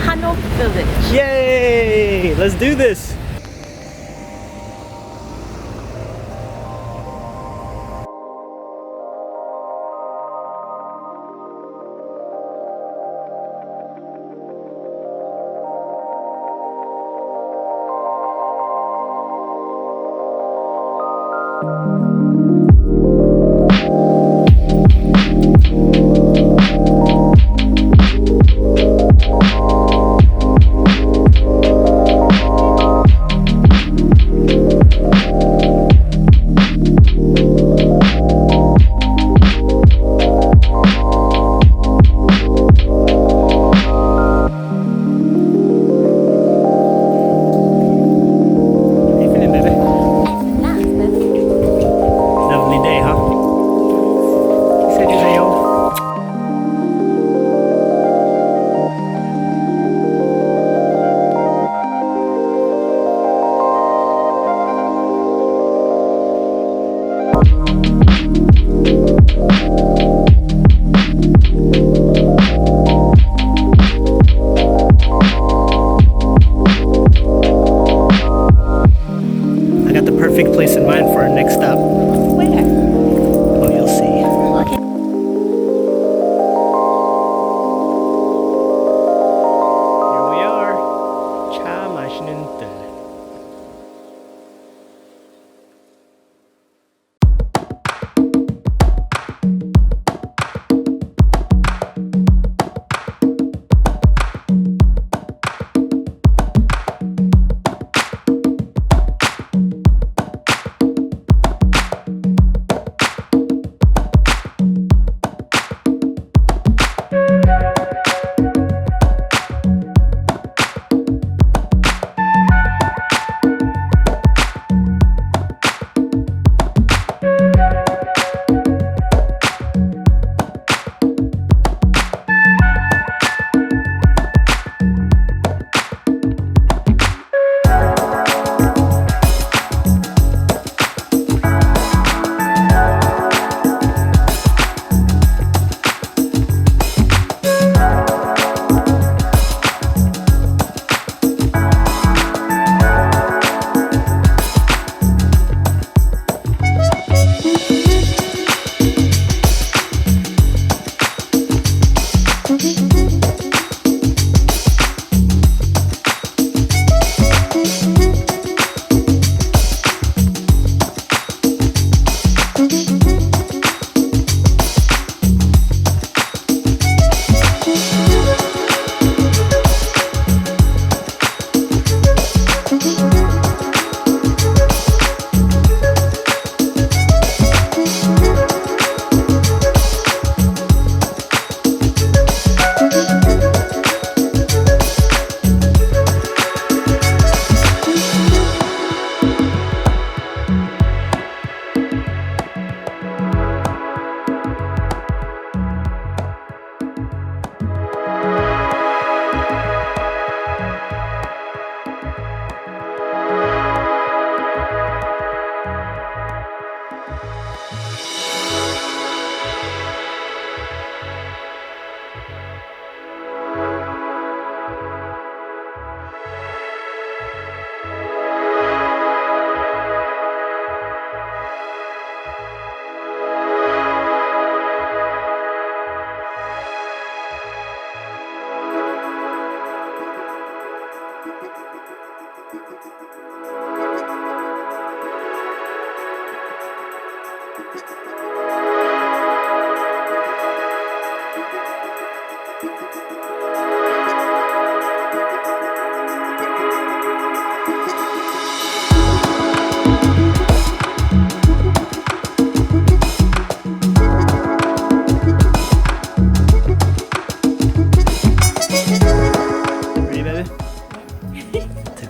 Hanok Village. Yay! Let's do this! Place in mind for our next stop. Where? Oh, you'll see. Okay. Here we are. 차마시는뜰.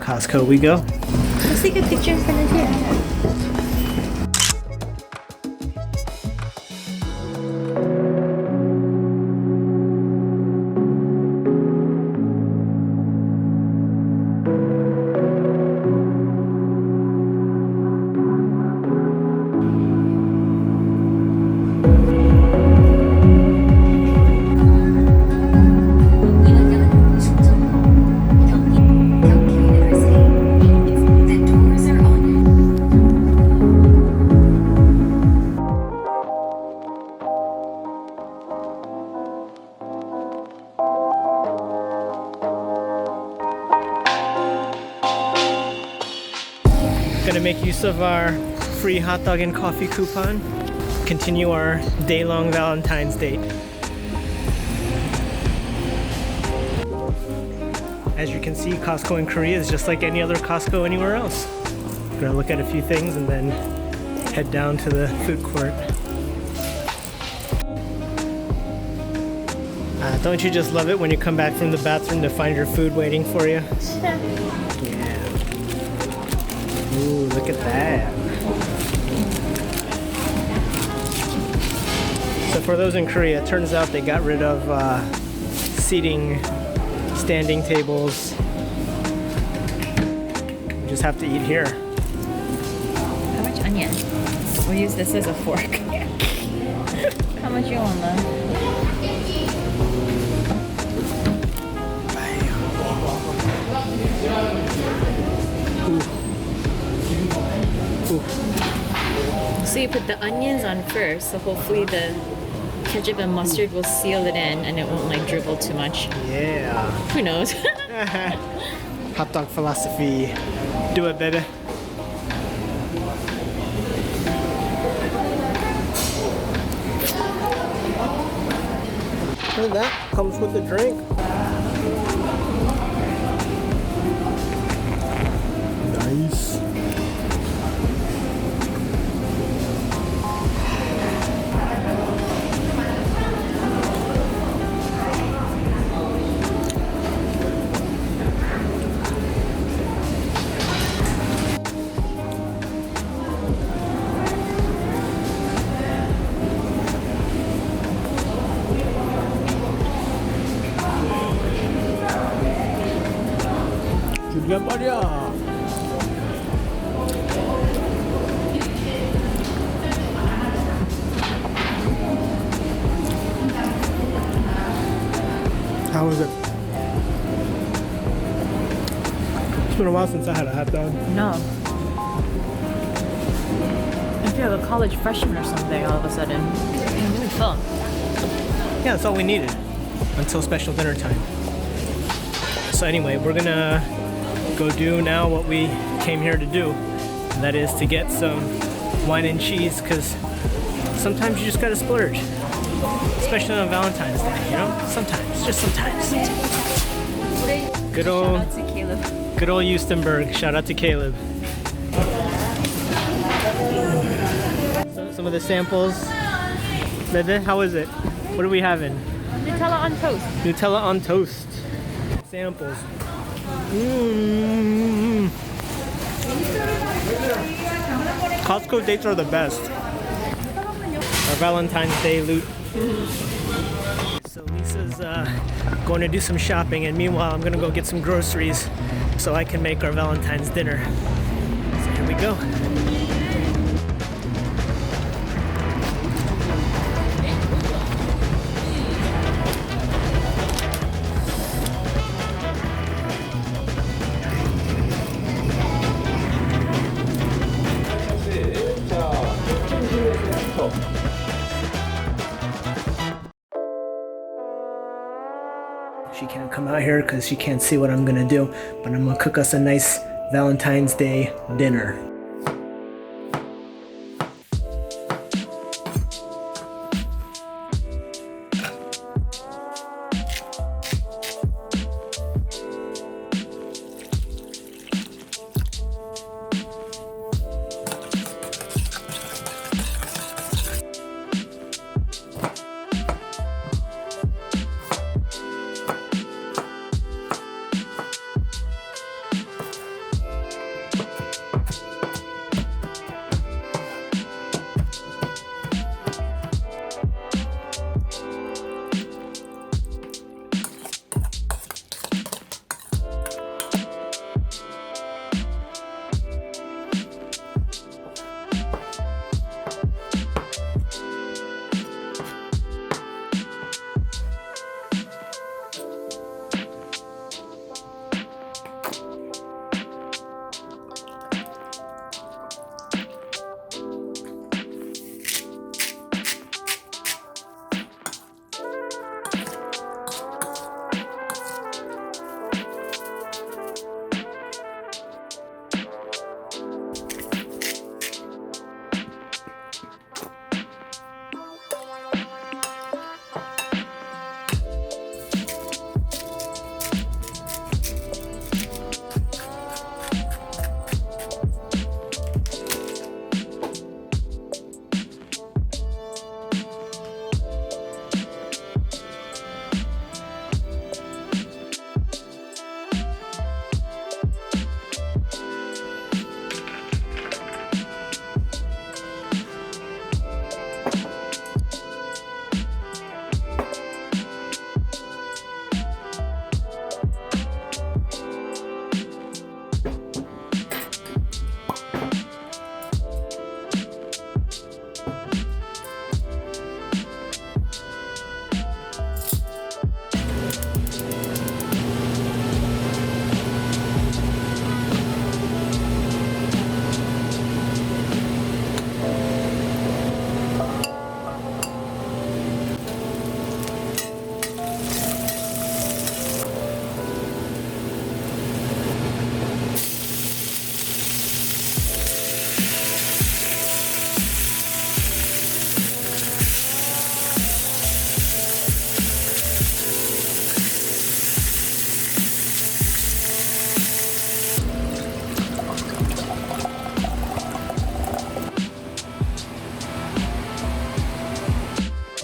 Costco we go. Let's take a picture in front of here. make use of our free hot dog and coffee coupon. Continue our day-long Valentine's date. As you can see, Costco in Korea is just like any other Costco anywhere else. We're gonna look at a few things and then head down to the food court. Don't you just love it when you come back from the bathroom to find your food waiting for you? Yeah. Ooh, look at that. So for those in Korea, it turns out they got rid of seating, standing tables. You just have to eat here. How much onion? We'll use this as a fork. How much you want, though? So you put the onions on first, so hopefully the ketchup and mustard will seal it in and it won't like dribble too much. Yeah. Who knows? Hot dog philosophy. Do it, baby. Look at that. Comes with the drink. Nice. 줄이란 말이야. How was it? It's been a while since I had a hot dog. No. I feel like a college freshman or something all of a sudden. I'm really full. Yeah, that's all we needed until special dinner time. So anyway, we're gonna go do now what we came here to do. And that is to get some wine and cheese, because sometimes you just gotta splurge. Especially on Valentine's Day, you know? Sometimes, just sometimes. Good old, Shout out to Caleb. good old Houstonburg. Shout out to Caleb. So, some of the samples. Bebe, how is it? What are we having? Nutella on toast. Nutella on toast. Samples. Mmm. Costco dates are the best. Our Valentine's Day loot. So Lisa's going to do some shopping, and meanwhile I'm gonna go get some groceries so I can make our Valentine's dinner. So here we go. She can't come out here because she can't see what I'm gonna do, but I'm gonna cook us a nice Valentine's Day dinner.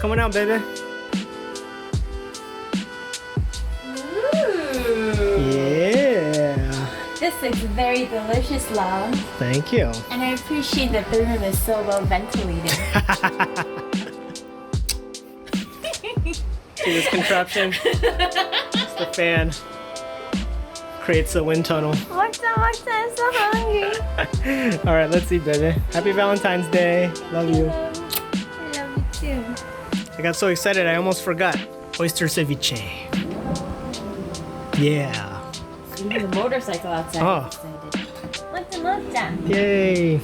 Come on out, baby. Yeah. This looks very delicious, love. Thank you. And I appreciate that the room is so well ventilated. See this contraption? It's the fan. Creates a wind tunnel. I'm so hungry. All right, let's eat, baby. Happy Valentine's Day. Love you. I love you too. I got so excited I almost forgot. Oyster Ceviche. Yeah. Even the motorcycle outside Oh. is excited. Look. Yay.